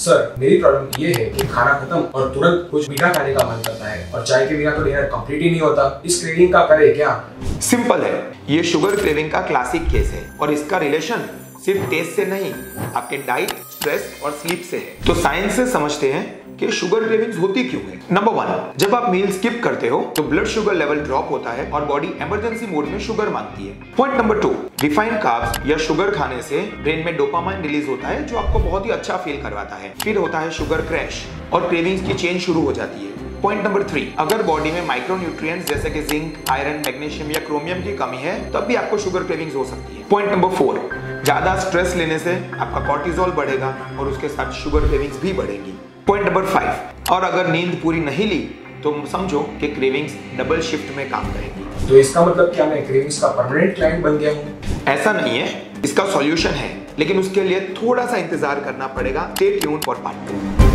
Sir मेरी problem ये है कि खाना खत्म और तुरंत कुछ मीठा खाने का मन करता है और चाय के बिना तो डिनर कंप्लीट ही नहीं होता। इस क्रेविंग का करे क्या? सिंपल है, ये शुगर क्रेविंग का क्लासिक केस है और इसका रिलेशन सिर्फ टेस्ट से नहीं, आपके डाइट, स्ट्रेस और स्लीप से है। तो साइंस से समझते हैं कि शुगर क्रेविंग्स होती क्यों है। नंबर 1, जब आप मील स्किप करते हो तो ब्लड शुगर लेवल ड्रॉप होता है और बॉडी इमरजेंसी मोड में शुगर मांगती है। पॉइंट नंबर 2, रिफाइंड कार्ब्स या शुगर खाने से ब्रेन में डोपामाइन रिलीज होता है जो आपको बहुत ही अच्छा फील करवाता है। फिर होता है शुगर क्रैश और क्रेविंग्स की चेन शुरू हो जाती है। पॉइंट नंबर 3, अगर बॉडी में माइक्रोन्यूट्रिएंट्स जैसे कि जिंक, आयरन, मैग्नीशियम या क्रोमियम की कमी है तब भी आपको शुगर क्रेविंग्स हो सकती है। पॉइंट नंबर 4, ज्यादा स्ट्रेस लेने से आपका कॉर्टिसोल बढ़ेगा और उसके साथ शुगर क्रेविंग्स भी बढ़ेंगी। पॉइंट नंबर 5, और अगर नींद पूरी नहीं ली तो समझो कि क्रेविंग्स डबल शिफ्ट में काम करेंगी। तो इसका मतलब क्या मैं क्रेविंग्स का परमानेंट क्लाइंट बन गया हूँ? ऐसा नहीं है, इसका सॉल्यूशन है, लेकिन उसके लिए थोड़ा सा इंतजार करना पड़ेगा। Stay tuned for part 2।